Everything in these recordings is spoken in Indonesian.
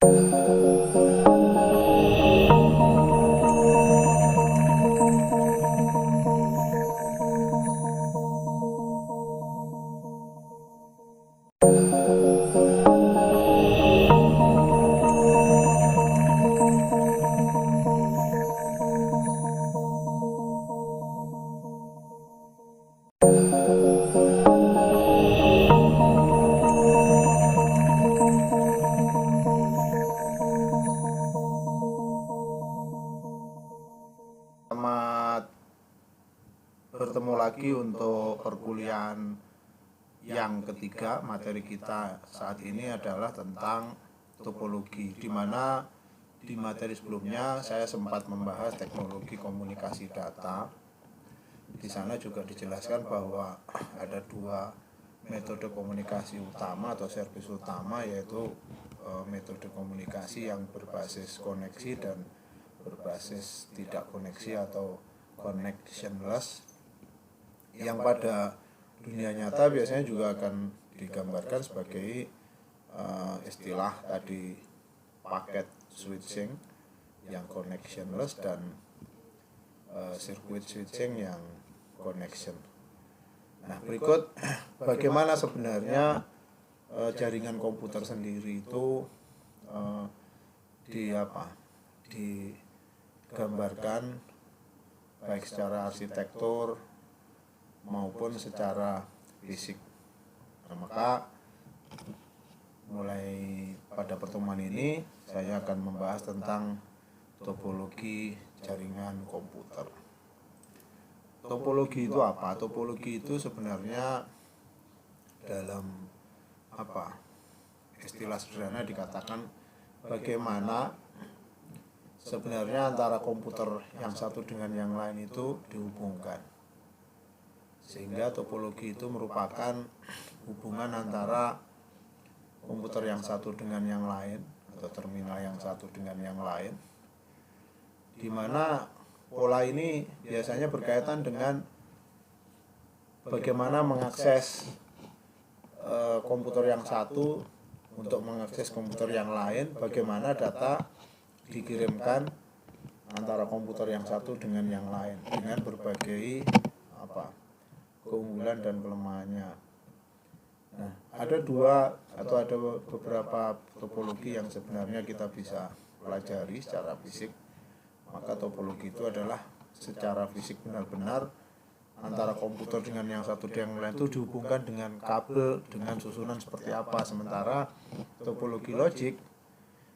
Selamat bertemu lagi untuk perkuliahan yang ketiga. Materi kita saat ini adalah tentang topologi, di mana di materi sebelumnya saya sempat membahas teknologi komunikasi data. Di sana juga dijelaskan bahwa ada dua metode komunikasi utama atau servis utama, yaitu metode komunikasi yang berbasis koneksi dan berbasis tidak koneksi atau connectionless, yang pada dunia nyata biasanya juga akan digambarkan sebagai istilah tadi paket switching yang connectionless dan circuit switching yang connection. Nah, berikut bagaimana sebenarnya jaringan komputer sendiri itu digambarkan baik secara arsitektur maupun secara fisik. Nah, maka mulai pada pertemuan ini saya akan membahas tentang topologi jaringan komputer. Topologi itu apa? Topologi itu sebenarnya dalam istilah sederhana dikatakan bagaimana sebenarnya antara komputer yang satu dengan yang lain itu dihubungkan. Sehingga topologi itu merupakan hubungan antara komputer yang satu dengan yang lain atau terminal yang satu dengan yang lain, di mana pola ini biasanya berkaitan dengan bagaimana mengakses komputer yang satu untuk mengakses komputer yang lain, bagaimana data dikirimkan antara komputer yang satu dengan yang lain dengan berbagai keunggulan dan kelemahannya. Nah, ada beberapa topologi yang sebenarnya kita bisa pelajari secara fisik. Maka topologi itu adalah secara fisik benar-benar antara komputer dengan yang satu dengan yang lain itu dihubungkan dengan kabel dengan susunan seperti apa. Sementara topologi logik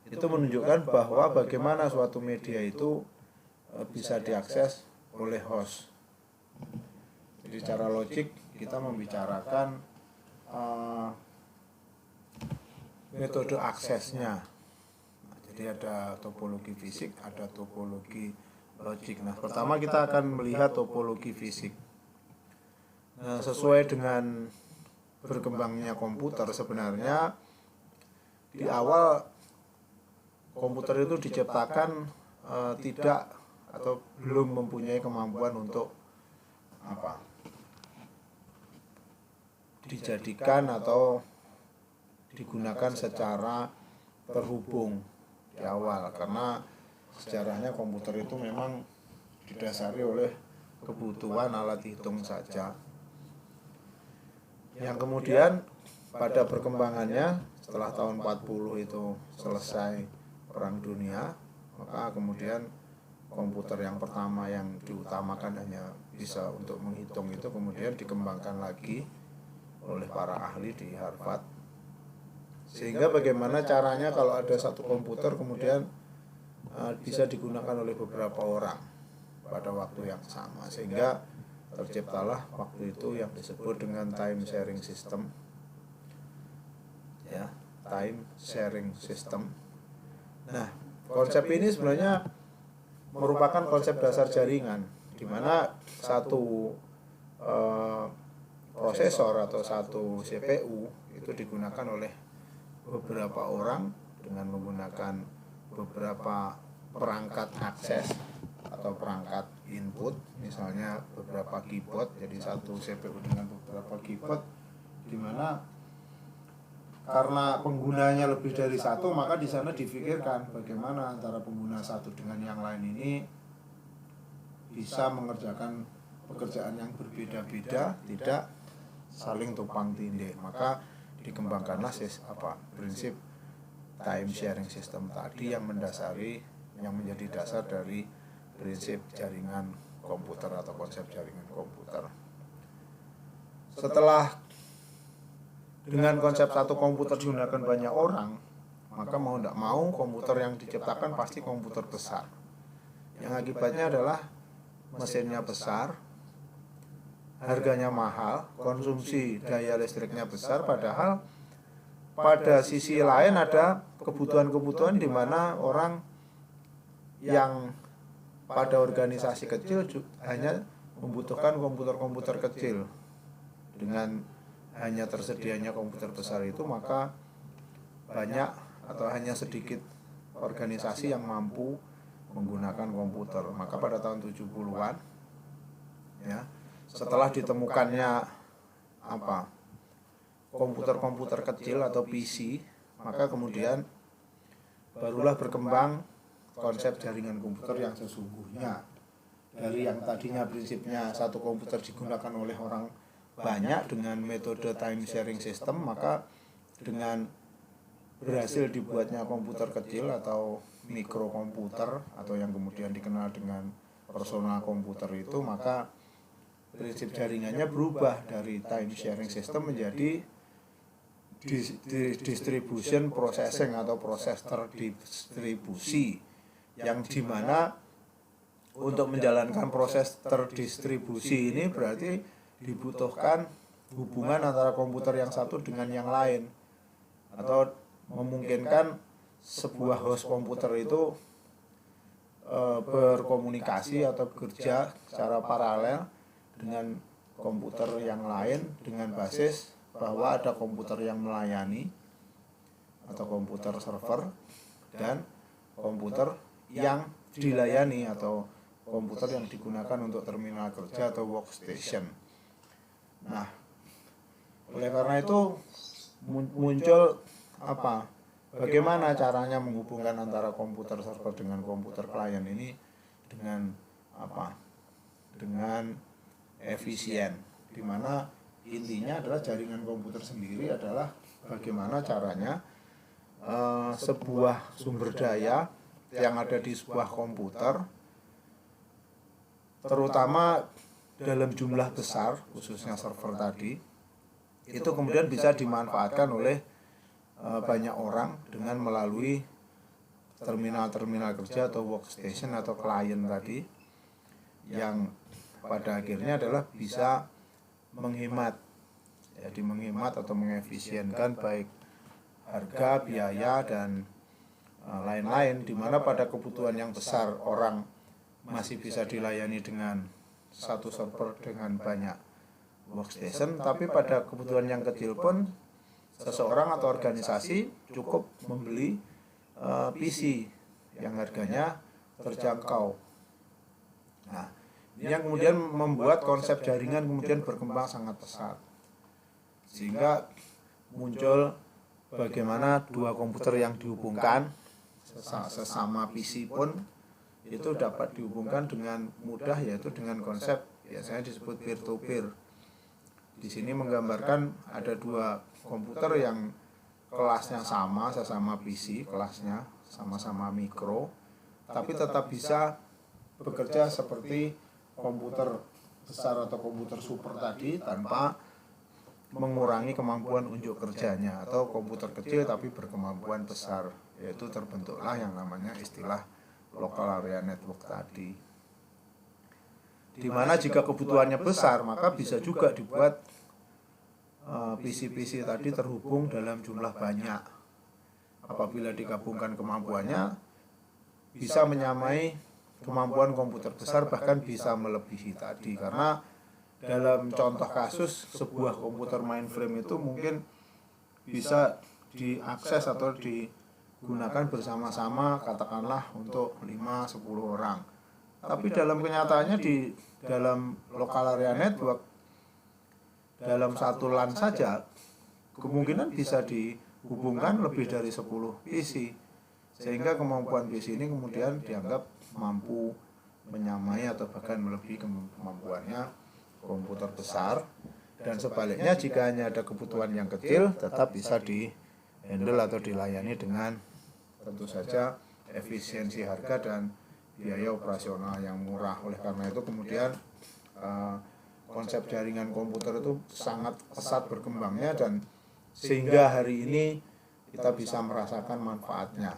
itu menunjukkan bahwa bagaimana suatu media itu bisa diakses oleh host. Jadi secara logik kita membicarakan metode aksesnya. Jadi ada topologi fisik, ada topologi logik. Nah, pertama kita akan melihat topologi fisik. Nah, sesuai dengan berkembangnya komputer, sebenarnya di awal komputer itu diciptakan tidak atau belum mempunyai kemampuan untuk dijadikan atau digunakan secara terhubung di awal, karena sejarahnya komputer itu memang didasari oleh kebutuhan alat hitung saja. Yang kemudian pada perkembangannya setelah tahun 40 itu selesai Perang Dunia, maka kemudian komputer yang pertama yang diutamakan hanya bisa untuk menghitung itu kemudian dikembangkan lagi oleh para ahli di Harvard. Sehingga bagaimana caranya kalau ada satu komputer kemudian bisa digunakan oleh beberapa orang pada waktu yang sama, sehingga terciptalah waktu itu yang disebut dengan time sharing system. Ya, time sharing system. Nah, konsep ini sebenarnya merupakan konsep dasar jaringan, di mana satu prosesor atau satu CPU itu digunakan oleh beberapa orang dengan menggunakan beberapa perangkat akses atau perangkat input, misalnya beberapa keyboard. Jadi satu CPU dengan beberapa keyboard, di mana karena penggunanya lebih dari satu, maka di sana difikirkan bagaimana antara pengguna satu dengan yang lain ini bisa mengerjakan pekerjaan yang berbeda-beda, tidak saling tumpang tindih. Maka dikembangkanlah prinsip time sharing system tadi yang menjadi dasar dari prinsip jaringan komputer atau konsep jaringan komputer. Setelah dengan konsep satu komputer digunakan banyak orang, maka mau tidak mau komputer yang diciptakan pasti komputer besar. Yang akibatnya adalah mesinnya besar, harganya mahal, konsumsi daya listriknya besar, padahal pada sisi lain ada kebutuhan-kebutuhan di mana orang yang pada organisasi kecil hanya membutuhkan komputer-komputer kecil. Dengan hanya tersedianya komputer besar itu, maka banyak atau hanya sedikit organisasi yang mampu menggunakan komputer. Maka pada tahun 70-an ya, setelah ditemukannya komputer-komputer kecil atau PC, maka kemudian barulah berkembang konsep jaringan komputer yang sesungguhnya. Dari yang tadinya prinsipnya satu komputer digunakan oleh orang banyak dengan metode time sharing system, maka dengan berhasil dibuatnya komputer kecil atau mikrokomputer atau yang kemudian dikenal dengan personal komputer itu, maka prinsip jaringannya berubah dari time sharing system menjadi distribution processing atau proses terdistribusi, yang dimana untuk menjalankan proses terdistribusi ini berarti dibutuhkan hubungan antara komputer yang satu dengan yang lain, atau memungkinkan sebuah host komputer itu berkomunikasi atau bekerja secara paralel dengan komputer yang lain dengan basis bahwa ada komputer yang melayani atau komputer server dan komputer yang dilayani atau komputer yang digunakan untuk terminal kerja atau workstation. Nah, oleh karena itu muncul bagaimana caranya menghubungkan antara komputer server dengan komputer klien ini dengan dengan efisien, di mana intinya adalah jaringan komputer sendiri adalah bagaimana caranya sebuah sumber daya yang ada di sebuah komputer, terutama dalam jumlah besar, khususnya server tadi, itu kemudian bisa dimanfaatkan oleh banyak orang dengan melalui terminal-terminal kerja atau workstation atau klien tadi, yang pada akhirnya adalah bisa menghemat atau mengefisienkan baik harga, biaya, dan lain-lain, di mana pada kebutuhan yang besar orang masih bisa dilayani dengan satu server dengan banyak workstation, tapi pada kebutuhan yang kecil pun seseorang atau organisasi cukup membeli PC yang harganya terjangkau. Nah, ini yang kemudian membuat konsep jaringan kemudian berkembang sangat pesat, sehingga muncul bagaimana dua komputer yang dihubungkan sesama PC pun itu dapat dihubungkan dengan mudah, yaitu dengan konsep biasanya disebut peer to peer. Di sini menggambarkan ada dua komputer yang kelasnya sama, sesama PC, kelasnya sama-sama mikro, tapi tetap bisa bekerja seperti komputer besar atau komputer super tadi tanpa mengurangi kemampuan unjuk kerjanya, atau komputer kecil tapi berkemampuan besar, yaitu terbentuklah yang namanya istilah local area network tadi, dimana jika kebutuhannya besar maka bisa juga dibuat PC-PC tadi terhubung dalam jumlah banyak. Apabila digabungkan kemampuannya bisa menyamai kemampuan komputer besar, bahkan bisa melebihi tadi, karena dalam contoh kasus sebuah komputer mainframe itu mungkin bisa diakses atau digunakan bersama-sama, katakanlah untuk 5-10 orang. Tapi dalam kenyataannya di dalam local area network, dalam satu LAN saja kemungkinan bisa hubungkan lebih dari 10 PC, sehingga kemampuan PC ini kemudian dianggap mampu menyamai atau bahkan melebihi kemampuannya komputer besar. Dan sebaliknya, jika hanya ada kebutuhan yang kecil, tetap bisa di handle atau dilayani dengan tentu saja efisiensi harga dan biaya operasional yang murah. Oleh karena itu kemudian konsep jaringan komputer itu sangat pesat berkembangnya, dan sehingga hari ini kita bisa merasakan manfaatnya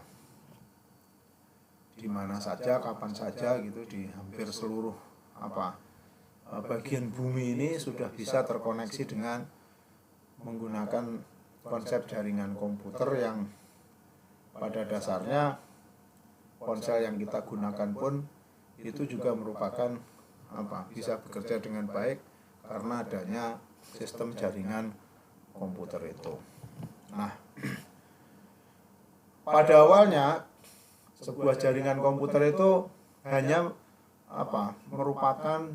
di mana saja, kapan saja gitu, di hampir seluruh bagian bumi ini sudah bisa terkoneksi dengan menggunakan konsep jaringan komputer yang pada dasarnya ponsel yang kita gunakan pun itu juga merupakan bisa bekerja dengan baik karena adanya sistem jaringan komputer itu. Nah, pada awalnya sebuah jaringan komputer itu hanya merupakan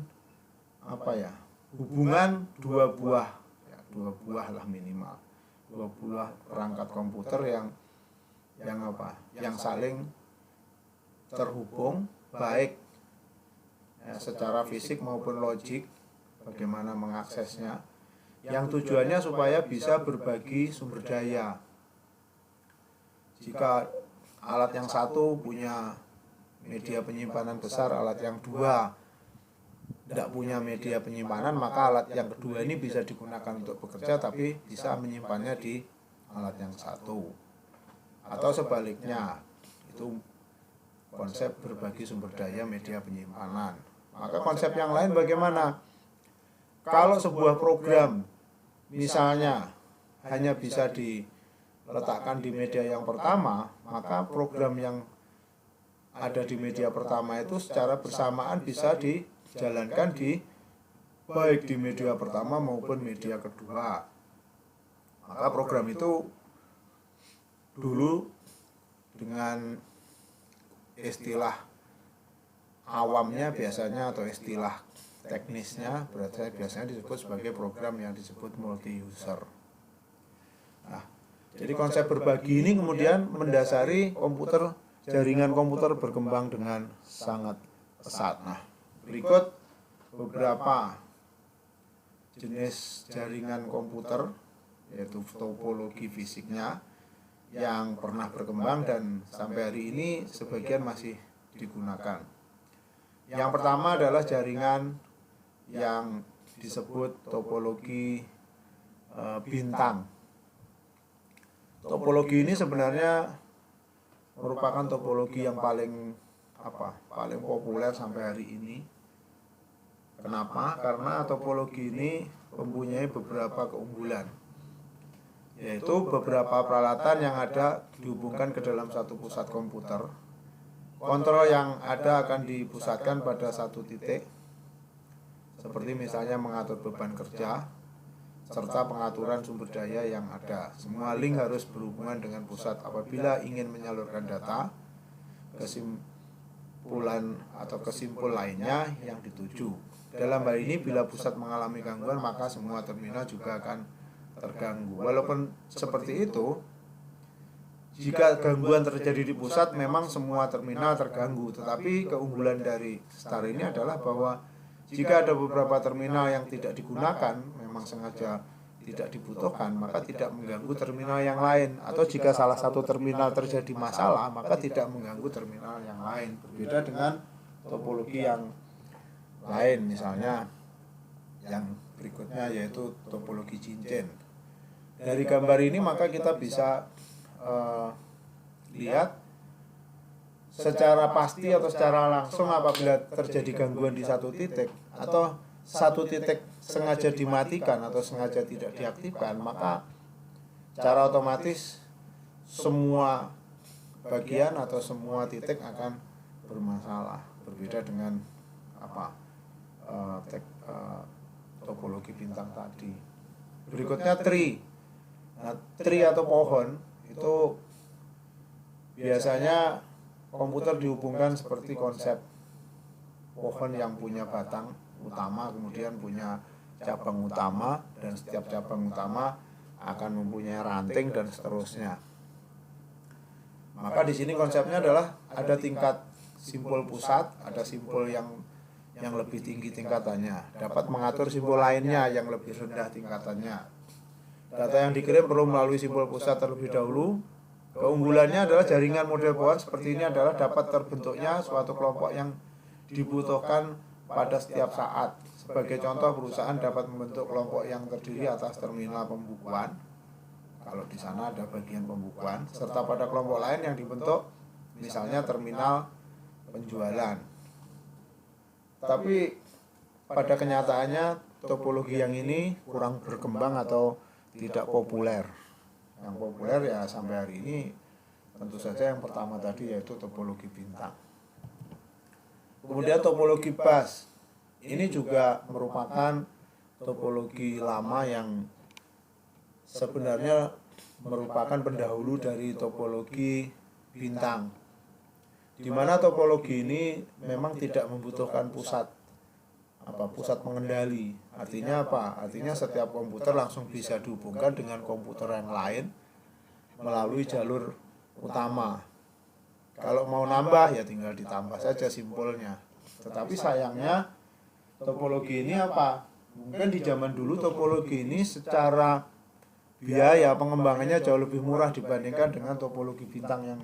hubungan dua buah lah minimal, dua buah perangkat komputer yang saling terhubung baik secara fisik maupun logik, bagaimana mengaksesnya, yang tujuannya supaya bisa berbagi sumber daya. Jika alat yang satu punya media penyimpanan besar, alat yang dua tidak punya media penyimpanan, maka alat yang kedua ini bisa digunakan untuk bekerja tapi bisa menyimpannya di alat yang satu. Atau sebaliknya, itu konsep berbagi sumber daya media penyimpanan. Maka konsep yang lain bagaimana? Kalau sebuah program misalnya hanya bisa diletakkan di media yang pertama, maka program yang ada di media pertama itu secara bersamaan bisa dijalankan baik di media pertama maupun media kedua. Maka program itu dulu dengan istilah awamnya biasanya atau istilah teknisnya biasanya disebut sebagai program yang disebut multi-user. Nah, jadi konsep berbagi ini kemudian mendasari jaringan komputer berkembang dengan sangat pesat. Nah, berikut beberapa jenis jaringan komputer, yaitu topologi fisiknya yang pernah berkembang dan sampai hari ini sebagian masih digunakan. Yang pertama adalah jaringan yang disebut topologi bintang. Topologi ini sebenarnya merupakan topologi yang paling populer sampai hari ini. Kenapa? Karena topologi ini mempunyai beberapa keunggulan, yaitu beberapa peralatan yang ada dihubungkan ke dalam satu pusat komputer. Kontrol yang ada akan dipusatkan pada satu titik, seperti misalnya mengatur beban kerja, serta pengaturan sumber daya yang ada. Semua link harus berhubungan dengan pusat apabila ingin menyalurkan data, kesimpulan atau kesimpul lainnya yang dituju. Dalam hal ini, bila pusat mengalami gangguan, maka semua terminal juga akan terganggu. Walaupun seperti itu, jika gangguan terjadi di pusat, memang semua terminal terganggu. Tetapi keunggulan dari STAR ini adalah bahwa jika ada beberapa terminal yang tidak digunakan, memang sengaja tidak dibutuhkan, maka tidak mengganggu terminal yang lain. Atau jika salah satu terminal terjadi masalah, maka tidak mengganggu terminal yang lain. Berbeda dengan topologi yang lain, misalnya yang berikutnya yaitu topologi cincin. Dari gambar ini maka kita bisa lihat secara pasti atau secara langsung apabila terjadi gangguan di satu titik atau satu titik sengaja dimatikan atau sengaja tidak diaktifkan, maka secara otomatis semua bagian atau semua titik akan bermasalah. Berbeda dengan topologi bintang tadi. Berikutnya tree. Nah, tree atau pohon itu biasanya komputer dihubungkan seperti konsep pohon yang punya batang utama, kemudian punya cabang utama, dan setiap cabang utama akan mempunyai ranting dan seterusnya. Maka di sini konsepnya adalah ada tingkat simpul pusat, ada simpul yang lebih tinggi tingkatannya, dapat mengatur simpul lainnya yang lebih rendah tingkatannya. Data yang dikirim perlu melalui simpul pusat terlebih dahulu. Keunggulannya adalah jaringan model Bohr seperti ini adalah dapat terbentuknya suatu kelompok yang dibutuhkan pada setiap saat. Sebagai contoh, perusahaan dapat membentuk kelompok yang terdiri atas terminal pembukuan. Kalau di sana ada bagian pembukuan, serta pada kelompok lain yang dibentuk, misalnya terminal penjualan. Tapi pada kenyataannya topologi yang ini kurang berkembang atau tidak populer. Yang populer ya sampai hari ini tentu saja yang pertama tadi, yaitu topologi bintang. Kemudian topologi bus. Ini juga merupakan topologi lama yang sebenarnya merupakan pendahulu dari topologi bintang. Di mana topologi ini memang tidak membutuhkan pusat pengendali. Artinya apa? Artinya setiap komputer langsung bisa dihubungkan dengan komputer yang lain melalui jalur utama. Kalau mau nambah ya tinggal ditambah saja simpulnya. Tetapi sayangnya topologi ini apa? Mungkin di zaman dulu topologi ini secara biaya pengembangannya jauh lebih murah dibandingkan dengan topologi bintang yang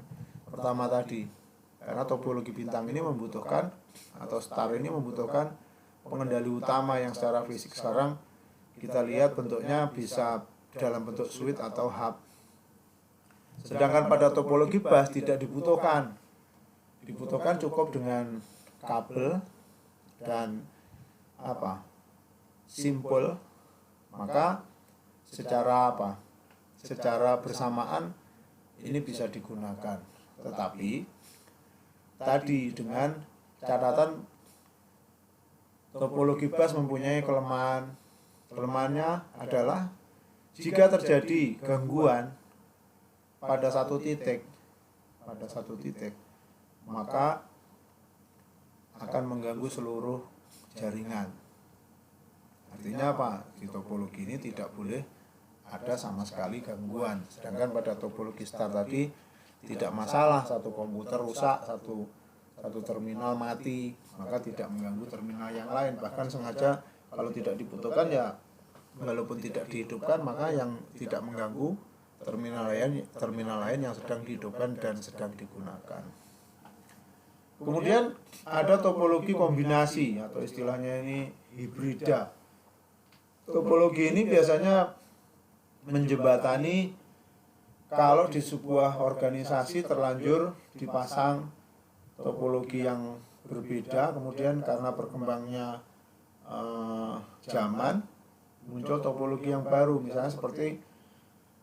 pertama tadi. Karena topologi bintang ini membutuhkan, atau star ini membutuhkan pengendali utama yang secara fisik sekarang kita lihat bentuknya bisa dalam bentuk switch atau hub. Sedangkan pada topologi bus tidak dibutuhkan. Dibutuhkan cukup dengan kabel dan simpul. Maka secara bersamaan ini bisa digunakan. Tetapi tadi dengan catatan topologi bus mempunyai kelemahan. Kelemahannya adalah jika terjadi gangguan pada satu titik, maka akan mengganggu seluruh jaringan. Artinya apa? Di topologi ini tidak boleh ada sama sekali gangguan. Sedangkan pada topologi star tadi tidak masalah, satu komputer rusak, satu terminal mati, maka tidak mengganggu terminal yang lain. Bahkan sengaja kalau tidak dibutuhkan ya walaupun tidak dihidupkan, maka yang tidak mengganggu terminal lain yang sedang dihidupkan dan sedang digunakan. Kemudian ada topologi kombinasi atau istilahnya ini hibrida. Topologi ini biasanya menjembatani kalau di sebuah organisasi terlanjur dipasang topologi yang berbeda, kemudian karena berkembangnya zaman muncul topologi yang baru, misalnya seperti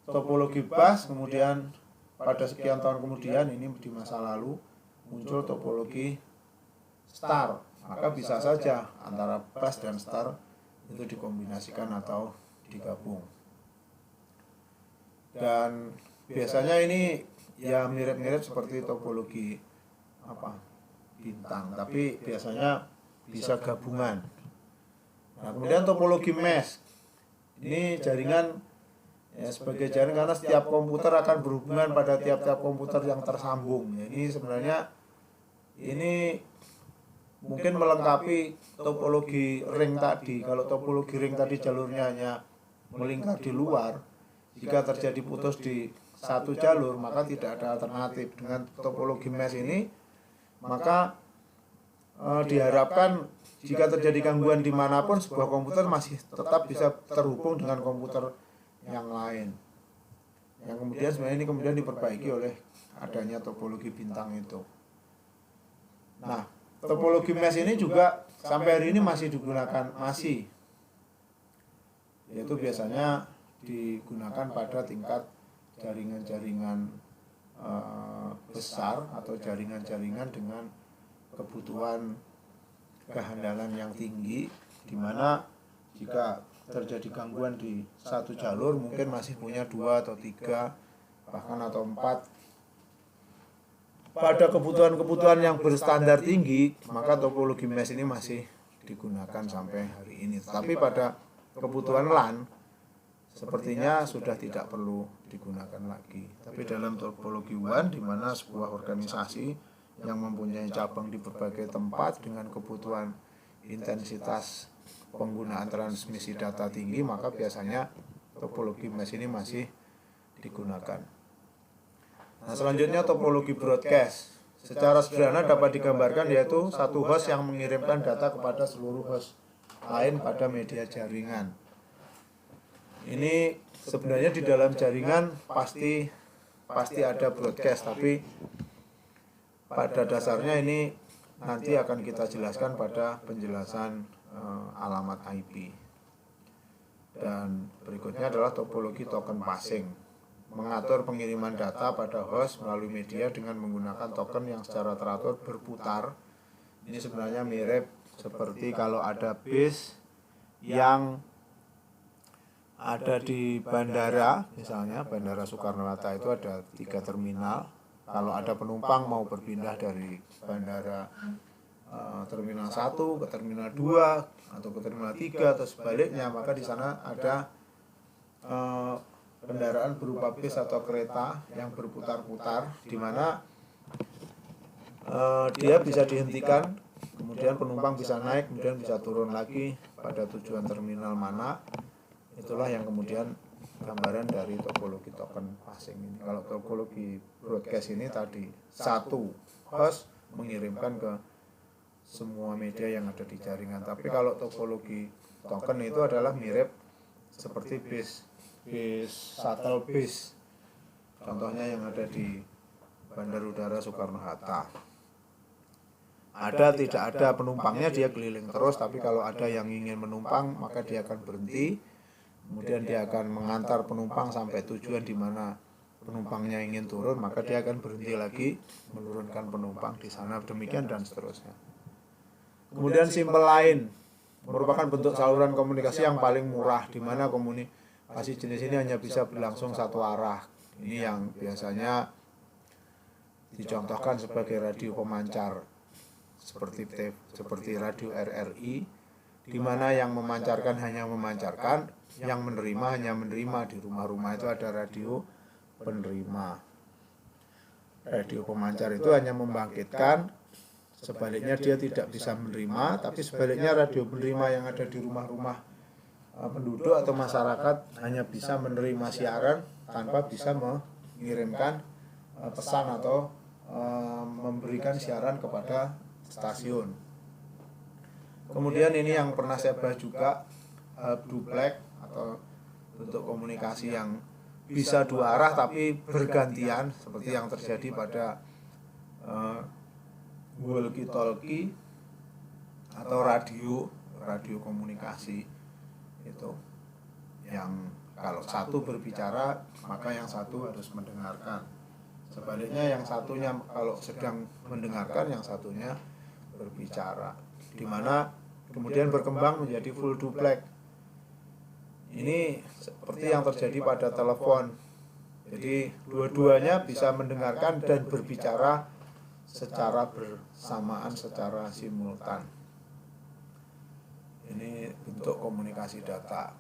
topologi bus, kemudian pada sekian tahun kemudian, ini di masa lalu, muncul topologi star. Maka bisa saja antara bus dan star itu dikombinasikan atau digabung. Dan biasanya ini ya mirip-mirip seperti topologi bintang, tapi biasanya bisa gabungan. Nah, kemudian topologi mesh. Ini jaringan ya, sebagai jaringan karena setiap komputer akan berhubungan pada tiap-tiap komputer yang tersambung. Ya, ini sebenarnya ini mungkin melengkapi topologi ring tadi. Kalau topologi ring tadi jalurnya hanya melingkar di luar, jika terjadi putus di satu jalur maka tidak ada alternatif. Dengan topologi mesh ini maka diharapkan jika terjadi gangguan dimanapun sebuah komputer masih tetap bisa terhubung dengan komputer yang lain. Yang kemudian sebenarnya ini kemudian diperbaiki oleh adanya topologi bintang itu. Nah, topologi mesh ini juga sampai hari ini masih digunakan, yaitu biasanya digunakan pada tingkat jaringan-jaringan besar atau jaringan-jaringan dengan kebutuhan kehandalan yang tinggi, di mana jika terjadi gangguan di satu jalur mungkin masih punya 2 atau 3 bahkan atau 4 pada kebutuhan-kebutuhan yang berstandar tinggi, maka topologi mesh ini masih digunakan sampai hari ini. Tapi pada kebutuhan LAN sepertinya sudah tidak perlu digunakan lagi. Tapi dalam topologi WAN, di mana sebuah organisasi yang mempunyai cabang di berbagai tempat dengan kebutuhan intensitas penggunaan transmisi data tinggi, maka biasanya topologi mesh ini masih digunakan. Nah, selanjutnya topologi broadcast. Secara sederhana dapat digambarkan yaitu satu host yang mengirimkan data kepada seluruh host lain pada media jaringan. Ini sebenarnya di dalam jaringan pasti ada broadcast, tapi pada dasarnya ini nanti akan kita jelaskan pada penjelasan alamat IP. Dan berikutnya adalah topologi token passing, mengatur pengiriman data pada host melalui media dengan menggunakan token yang secara teratur berputar. Ini sebenarnya mirip seperti kalau ada bis yang ada di bandara, misalnya Bandara Soekarno-Hatta itu ada 3 terminal. Kalau ada penumpang mau berpindah dari bandara terminal 1 ke terminal 2 atau ke terminal 3 atau sebaliknya, maka di sana ada kendaraan berupa bis atau kereta yang berputar-putar, di mana dia bisa dihentikan, kemudian penumpang bisa naik, kemudian bisa turun lagi pada tujuan terminal mana. Itulah yang kemudian gambaran dari topologi token passing ini. Kalau topologi broadcast ini tadi satu host mengirimkan ke semua media yang ada di jaringan. Tapi kalau topologi token itu adalah mirip seperti bis shuttle bis, contohnya yang ada di Bandara Udara Soekarno-Hatta. Ada tidak ada penumpangnya, dia keliling terus, tapi kalau ada yang ingin menumpang maka dia akan berhenti, kemudian dia akan mengantar penumpang sampai tujuan di mana penumpangnya ingin turun, maka dia akan berhenti lagi menurunkan penumpang di sana, demikian dan seterusnya. Kemudian simpel line merupakan bentuk saluran komunikasi yang paling murah, di mana komunikasi jenis ini hanya bisa berlangsung satu arah. Ini yang biasanya dicontohkan sebagai radio pemancar seperti radio RRI, di mana yang memancarkan hanya memancarkan, yang menerima hanya menerima. Di rumah-rumah itu ada radio penerima. Radio pemancar itu hanya membangkitkan, sebaliknya dia tidak bisa menerima, tapi sebaliknya radio penerima yang ada di rumah-rumah penduduk atau masyarakat hanya bisa menerima siaran tanpa bisa mengirimkan pesan atau memberikan siaran kepada stasiun. Kemudian ini yang pernah saya bahas juga, duplex atau bentuk komunikasi yang bisa dua arah tapi bergantian, seperti yang terjadi pada walkie-talkie atau radio komunikasi itu, yang kalau satu berbicara maka yang satu harus mendengarkan, sebaliknya yang satunya kalau sedang mendengarkan yang satunya berbicara, di mana kemudian berkembang menjadi full duplex. Ini seperti yang terjadi pada telepon, jadi dua-duanya bisa mendengarkan dan berbicara secara bersamaan, secara simultan. Ini bentuk komunikasi data.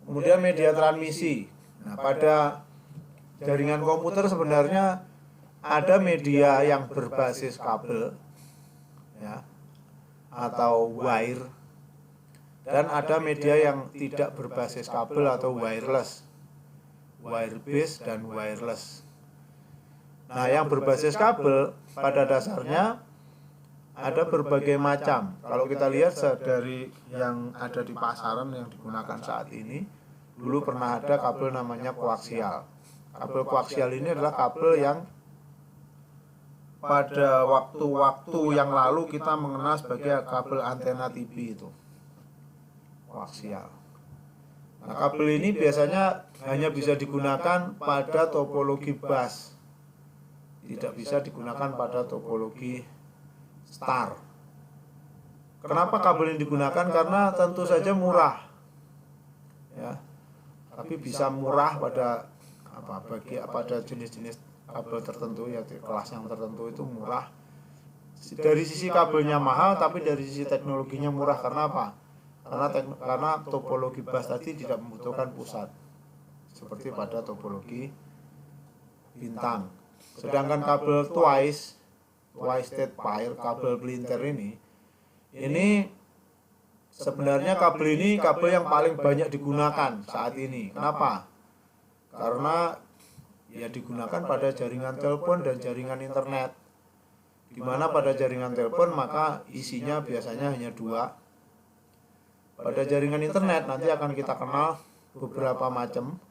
Kemudian media transmisi. Nah, pada jaringan komputer sebenarnya ada media yang berbasis kabel, ya, atau wire, dan ada media yang tidak berbasis kabel atau wireless, wire based dan wireless. Nah, yang berbasis kabel pada dasarnya ada berbagai macam. Kalau kita lihat dari yang ada di pasaran yang digunakan saat ini, dulu pernah ada kabel namanya koaksial. Kabel koaksial ini adalah kabel yang pada waktu-waktu yang lalu kita mengenal sebagai kabel antena TV, itu koaksial. Nah, kabel ini biasanya hanya bisa digunakan pada topologi bus, tidak bisa digunakan pada topologi star. Kenapa kabel ini digunakan? Karena tentu saja murah, ya, tapi bisa murah pada pada jenis-jenis kabel tertentu, ya, kelas yang tertentu itu murah. Dari sisi kabelnya mahal, tapi dari sisi teknologinya murah. Karena apa? karena topologi bus tadi tidak membutuhkan pusat seperti pada topologi bintang. Sedangkan kabel twice state pair, kabel pelintir ini sebenarnya kabel ini kabel yang paling banyak digunakan saat ini. Kenapa? Karena ya digunakan pada jaringan telepon dan jaringan internet. Di mana pada jaringan telepon maka isinya biasanya hanya 2. Pada jaringan internet nanti akan kita kenal beberapa macam.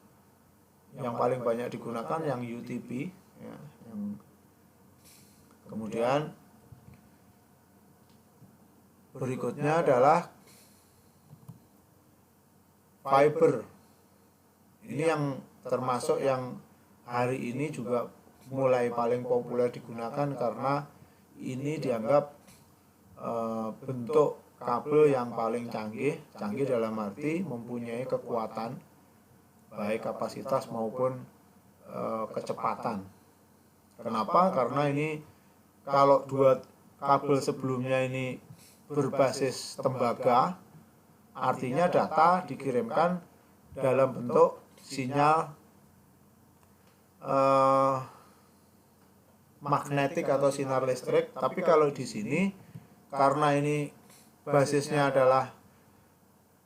Yang paling banyak digunakan yang UTP ya, kemudian berikutnya adalah fiber. Ini yang termasuk yang hari ini juga mulai paling populer digunakan karena ini dianggap bentuk kabel yang paling canggih dalam arti mempunyai kekuatan baik kapasitas maupun kecepatan. Kenapa? Karena ini kalau 2 kabel sebelumnya ini berbasis tembaga, artinya data dikirimkan dalam bentuk sinyal magnetik atau sinar listrik. Tapi kalau di sini karena ini basisnya adalah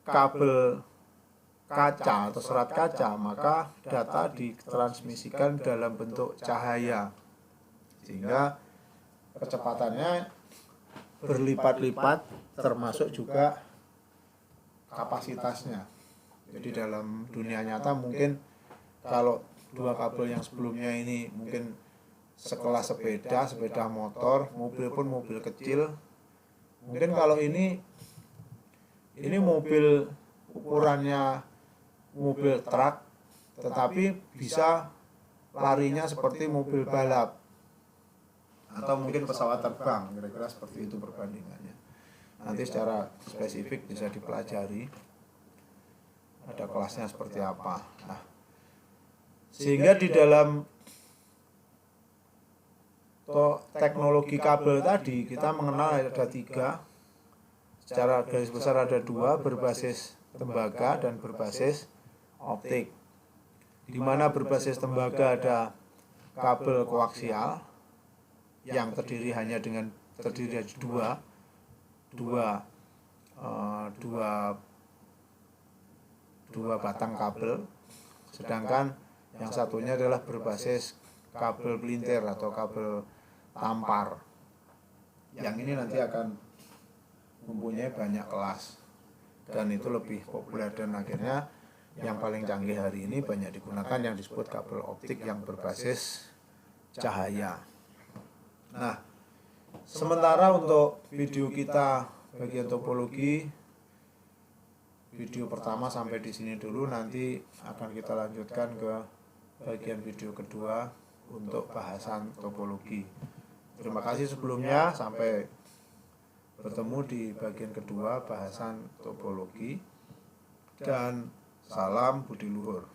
kabel kaca atau serat kaca, maka data ditransmisikan dalam bentuk cahaya sehingga kecepatannya berlipat-lipat, termasuk juga kapasitasnya. Jadi dalam dunia nyata mungkin kalau 2 kabel yang sebelumnya ini mungkin sekelas sepeda motor, mobil pun mobil kecil. Mungkin kalau ini mobil ukurannya mobil truk, tetapi bisa larinya seperti mobil balap atau mungkin pesawat terbang, kira-kira seperti itu perbandingannya. Nanti secara spesifik bisa dipelajari ada kelasnya seperti apa. Nah, sehingga di dalam teknologi kabel tadi kita mengenal ada 3. Secara garis besar ada 2, berbasis tembaga dan berbasis optik. Di mana berbasis tembaga ada kabel koaksial yang terdiri dari dua batang kabel, sedangkan yang satunya adalah berbasis kabel pelintir atau kabel tampar. Yang ini nanti akan mempunyai banyak kelas dan itu lebih populer, dan akhirnya yang paling canggih hari ini banyak digunakan yang disebut kabel optik yang berbasis cahaya. Nah, sementara untuk video kita bagian topologi, video pertama sampai di sini dulu. Nanti akan kita lanjutkan ke bagian video kedua untuk bahasan topologi. Terima kasih sebelumnya, sampai bertemu di bagian kedua bahasan topologi, dan salam budi luhur.